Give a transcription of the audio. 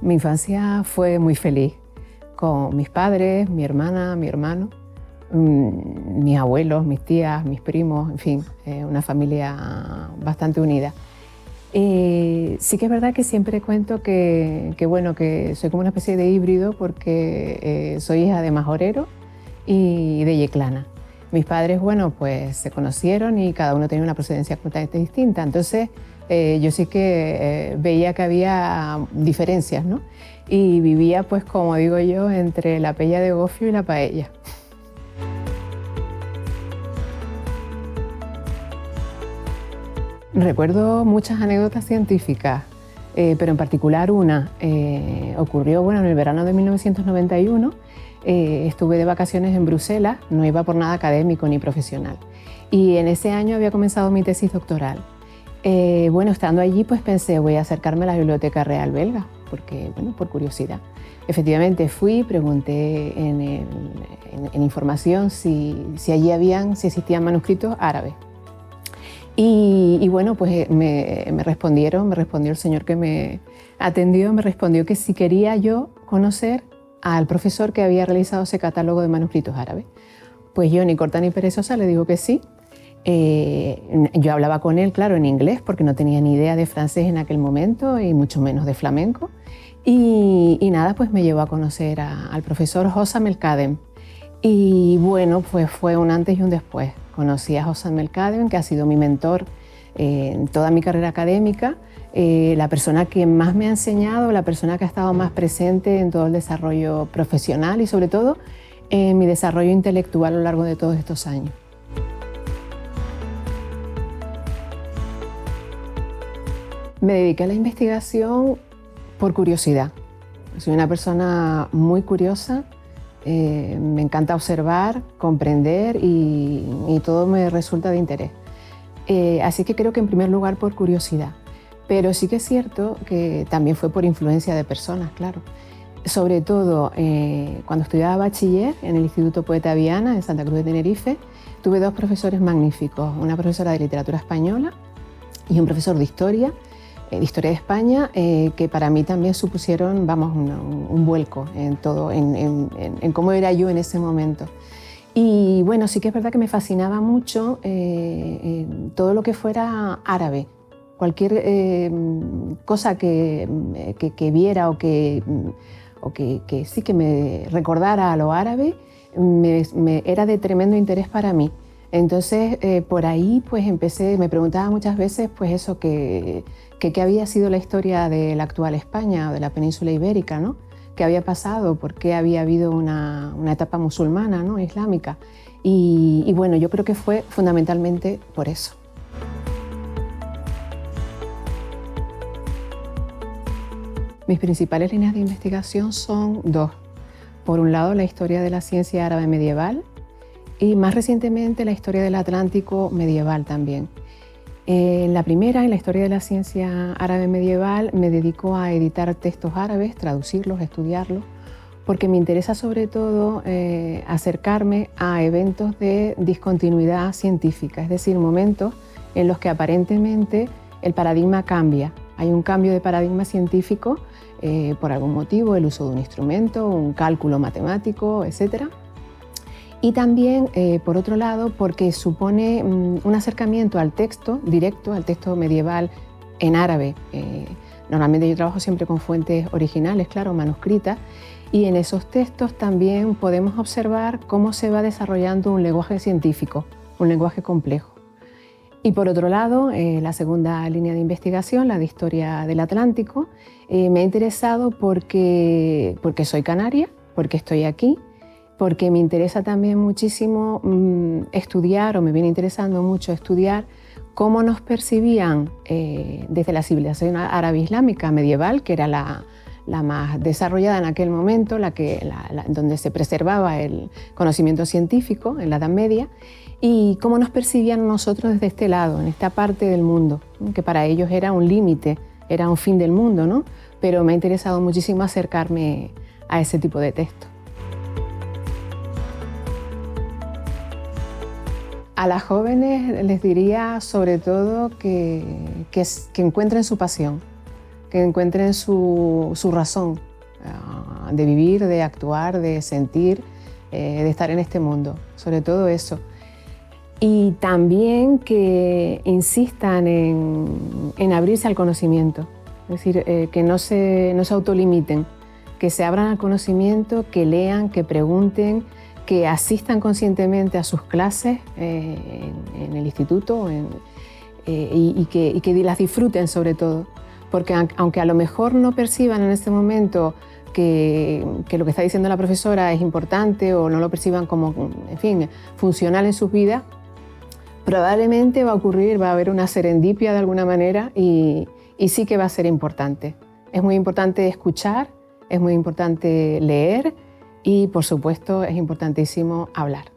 Mi infancia fue muy feliz, con mis padres, mi hermana, mi hermano, mis abuelos, mis tías, mis primos, en fin, una familia bastante unida. Sí que es verdad que siempre cuento que soy como una especie de híbrido porque soy hija de majorero y de yeclana. Mis padres, bueno, pues se conocieron y cada uno tenía una procedencia completamente distinta. Entonces, yo sí que veía que había diferencias, ¿no? Y vivía, pues, como digo yo, entre la pella de gofio y la paella. Recuerdo muchas anécdotas científicas, pero en particular una ocurrió, bueno, en el verano de 1991. Estuve de vacaciones en Bruselas, no iba por nada académico ni profesional. Y en ese año había comenzado mi tesis doctoral. Bueno, estando allí, pues pensé, voy a acercarme a la Biblioteca Real Belga, porque, bueno, por curiosidad. Efectivamente fui, pregunté en información si allí si existían manuscritos árabes. Y bueno, pues me respondió el señor que me atendió, me respondió que si quería yo conocer al profesor que había realizado ese catálogo de manuscritos árabes. Pues yo, ni corta ni perezosa, le digo que sí. Yo hablaba con él, claro, en inglés, porque no tenía ni idea de francés en aquel momento y mucho menos de flamenco. Y nada, pues me llevó a conocer al profesor Hossam El-Kadhem. Y bueno, pues fue un antes y un después. Conocí a Hossam El-Kadhem, que ha sido mi mentor en toda mi carrera académica, la persona que más me ha enseñado, la persona que ha estado más presente en todo el desarrollo profesional y sobre todo en mi desarrollo intelectual a lo largo de todos estos años. Me dediqué a la investigación por curiosidad. Soy una persona muy curiosa, me encanta observar, comprender y todo me resulta de interés. Así que creo que en primer lugar por curiosidad. Pero sí que es cierto que también fue por influencia de personas, claro. Sobre todo cuando estudiaba bachiller en el Instituto Poeta Viana en Santa Cruz de Tenerife, tuve dos profesores magníficos, una profesora de literatura española y un profesor de historia de España, que para mí también supusieron, vamos, un vuelco en todo, en cómo era yo en ese momento. Y bueno, sí que es verdad que me fascinaba mucho todo lo que fuera árabe. Cualquier cosa que viera o que sí que me recordara a lo árabe era de tremendo interés para mí. Entonces, por ahí pues empecé, me preguntaba muchas veces pues eso, qué había sido la historia de la actual España o de la península ibérica, ¿no? ¿Qué había pasado? ¿Por qué había habido una etapa musulmana, ¿no? Islámica? Y bueno, yo creo que fue fundamentalmente por eso. Mis principales líneas de investigación son dos. Por un lado, la historia de la ciencia árabe medieval y más recientemente la historia del Atlántico medieval también. En la primera, en la historia de la ciencia árabe medieval, me dedico a editar textos árabes, traducirlos, estudiarlos, porque me interesa sobre todo acercarme a eventos de discontinuidad científica, es decir, momentos en los que aparentemente el paradigma cambia. Hay un cambio de paradigma científico por algún motivo, el uso de un instrumento, un cálculo matemático, etc. Y también, por otro lado, porque supone un acercamiento al texto directo, al texto medieval en árabe. Normalmente yo trabajo siempre con fuentes originales, claro, manuscritas, y en esos textos también podemos observar cómo se va desarrollando un lenguaje científico, un lenguaje complejo. Y por otro lado, la segunda línea de investigación, la de historia del Atlántico, me ha interesado porque soy canaria, porque estoy aquí, porque me interesa también muchísimo estudiar, o me viene interesando mucho estudiar, cómo nos percibían desde la civilización árabe islámica medieval, que era la más desarrollada en aquel momento, donde se preservaba el conocimiento científico en la Edad Media, y cómo nos percibían nosotros desde este lado, en esta parte del mundo, que para ellos era un límite, era un fin del mundo, ¿no? Pero me ha interesado muchísimo acercarme a ese tipo de texto. A las jóvenes les diría sobre todo que encuentren su pasión, que encuentren su razón de vivir, de actuar, de sentir, de estar en este mundo, sobre todo eso. Y también que insistan en abrirse al conocimiento, es decir, que no se autolimiten, que se abran al conocimiento, que lean, que pregunten, que asistan conscientemente a sus clases en el instituto y que las disfruten sobre todo. Porque aunque a lo mejor no perciban en este momento que lo que está diciendo la profesora es importante o no lo perciban como, en fin, funcional en sus vidas, probablemente va a ocurrir, va a haber una serendipia de alguna manera y sí que va a ser importante. Es muy importante escuchar, es muy importante leer y, por supuesto, es importantísimo hablar.